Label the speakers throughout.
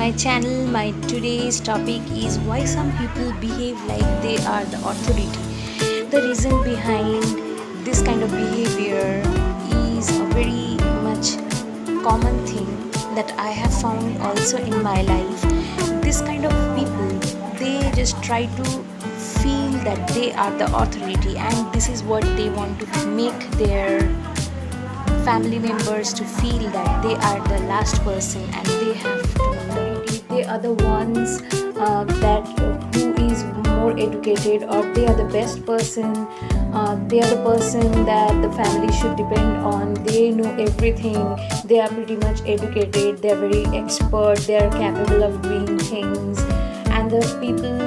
Speaker 1: my channel. My today's topic is why some people behave like they are the authority. The reason behind this kind of behavior is a very much common thing that I have found also in my life. This kind of people, they just try to feel that they are the authority, and this is what they want to make their family members to feel that they are the last person and they have to they are the ones that who is more educated, or they are the best person, they are the person that the family should depend on. They know everything, they are pretty much educated, they are very expert, they are capable of doing things, and the people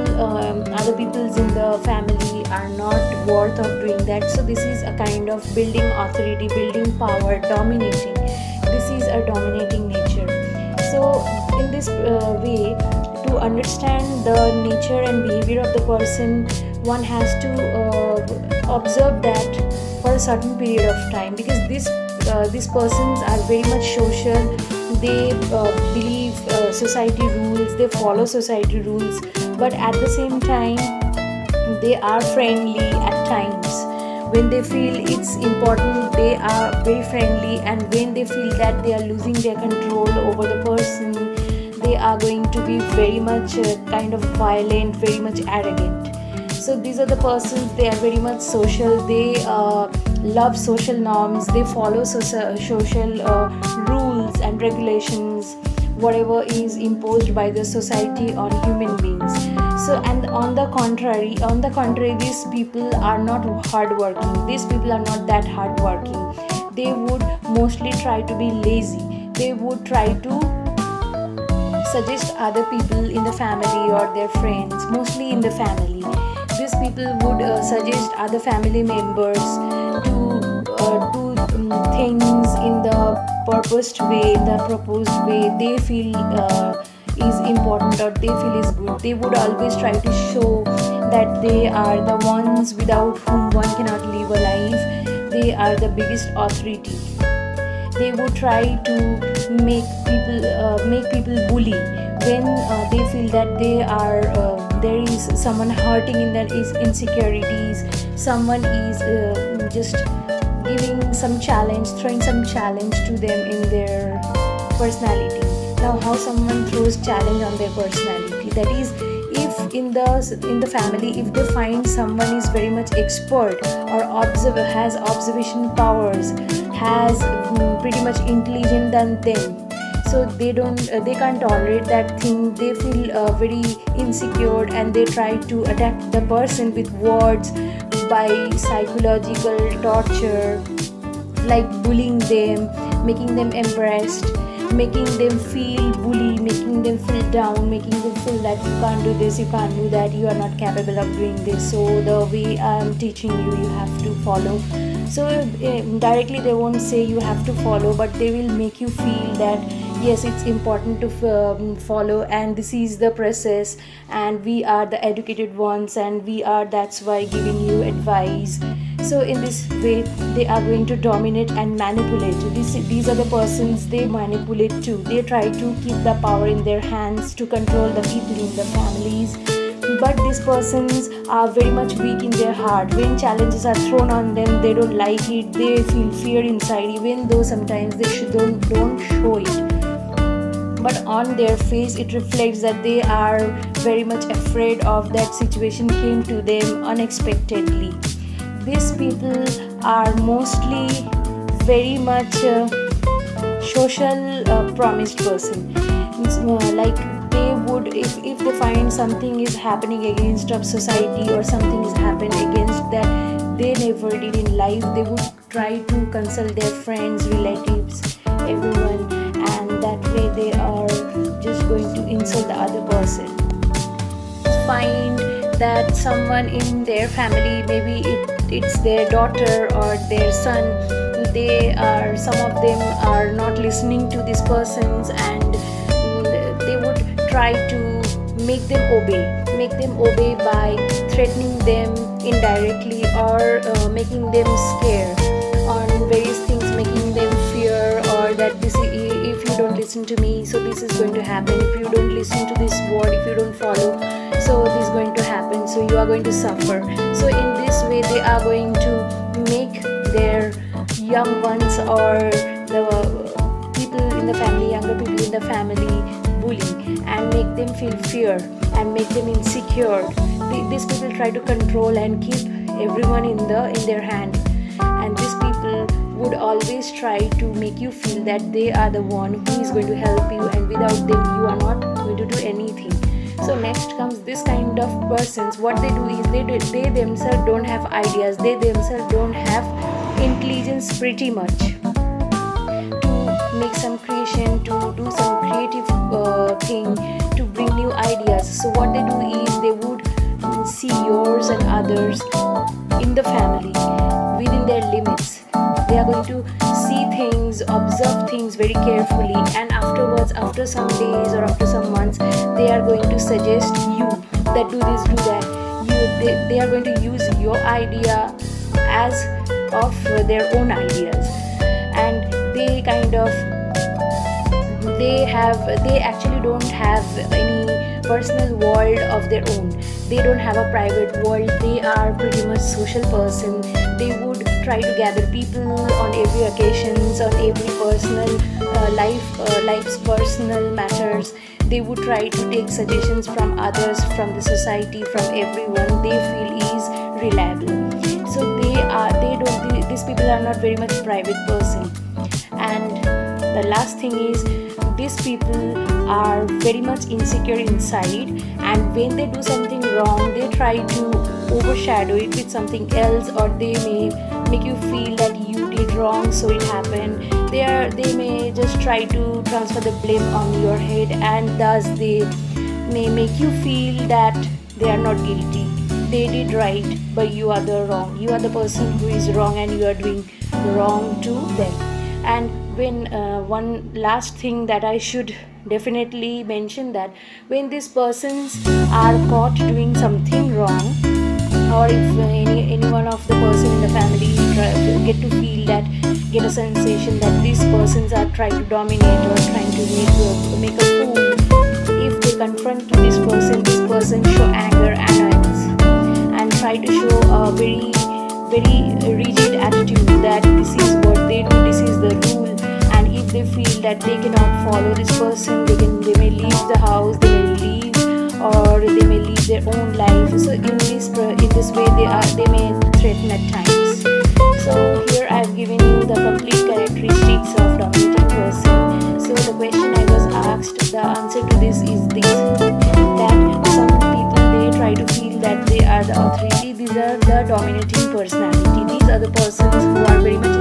Speaker 1: other peoples in the family are not worth of doing that. So this is a kind of building authority, building power, dominating. This is a dominating nature. So in this way, to understand the nature and behavior of the person, one has to observe that for a certain period of time, because these persons are very much social. They believe society rules, they follow society rules, but at the same time they are friendly at times. When they feel it's important, they are very friendly, and when they feel that they are losing their control over the person, they are going to be very much kind of violent, very much arrogant. So these are the persons, they are very much social, they love social norms, they follow social rules and regulations, whatever is imposed by the society on human beings. So, and on the contrary, these people are not hardworking. These people are not that hardworking. They would mostly try to be lazy. They would try to suggest other people in the family or their friends, mostly in the family. These people would suggest other family members to do things in the purposed way, in the proposed way they feel is important, or they feel is good. They would always try to show that they are the ones without whom one cannot live a life. They are the biggest authority. They would try to make people bully when they feel that they are there is someone hurting in their insecurities. Someone is just giving some challenge, throwing some challenge to them in their personality. Now, how someone throws challenge on their personality? That is, if in the family, if they find someone is very much expert or has observation powers, has pretty much intelligent than them, so they can't tolerate that thing. They feel very insecure, and they try to attack the person with words, by psychological torture, like bullying them, making them embarrassed, making them feel bully, making them feel down, making them feel that you can't do this, you can't do that, you are not capable of doing this, so the way I'm teaching you have to follow. So directly they won't say you have to follow, but they will make you feel that yes, it's important to follow, and this is the process, and we are the educated ones, and that's why giving you advice. So in this way, they are going to dominate and manipulate. These are the persons, they manipulate too. They try to keep the power in their hands to control the people in the families. But these persons are very much weak in their heart. When challenges are thrown on them, they don't like it. They feel fear inside, even though sometimes they don't show it. But on their face, it reflects that they are very much afraid of that situation came to them unexpectedly. These people are mostly very much social promised person. Like they would, if they find something is happening against of society, or something is happening against that they never did in life, they would try to consult their friends, relatives, everyone, and that way they are just going to insult the other person. Find that someone in their family, maybe it's their daughter or their son, some of them are not listening to these persons, and they would try to make them obey by threatening them indirectly, or making them scared on various things, making them fear, or that if you don't listen to me, so this is going to happen. If you don't listen to this word, if you don't follow, so this is going to happen, so you are going to suffer. So in this way they are going to make their young ones or the people in the family, younger people in the family, bully and make them feel fear and make them insecure. These people try to control and keep everyone in their hand, and these people would always try to make you feel that they are the one who is going to help you, and without them you are not going to do anything. So next comes this kind of persons. What they do is they themselves don't have ideas, they themselves don't have intelligence pretty much to make some creation, to do some creative thing, to bring new ideas. So what they do is they would see yours and others in the family within their limits. They are going to see things, observe things very carefully, and afterwards, after some days or after some months, they are going to suggest you that do this, do that. They are going to use your idea as of their own ideas, and they actually don't have any personal world of their own. They don't have a private world. They are pretty much social person. They would try to gather people on every occasions, on every personal life's personal matters. They would try to take suggestions from others, from the society, from everyone they feel is reliable. So these people are not very much private person. And the last thing is, these people are very much insecure inside, and when they do something wrong, they try to overshadow it with something else, or they may make you feel that you did wrong, so it happened. They may just try to transfer the blame on your head, and thus they may make you feel that they are not guilty. They did right, but you are the wrong. You are the person who is wrong, and you are doing wrong to them. And when one last thing that I should definitely mention, that when these persons are caught doing something wrong, or if any one of the person in the family get a sensation that these persons are trying to dominate or trying to make a fool, if they confront to this person show anger, annoyance, and try to show a very rigid attitude that this is what they do, this is the rule. And if they feel that they cannot follow this person, they may leave the house, they may leave, or they may leave their own life. So in this way they may threaten at times. So here I have given you the complete characteristics of dominating person. So the question I was asked, the answer to this is this, that some people, they try to feel that they are the authority. These are the dominating personality. These are the persons who are very much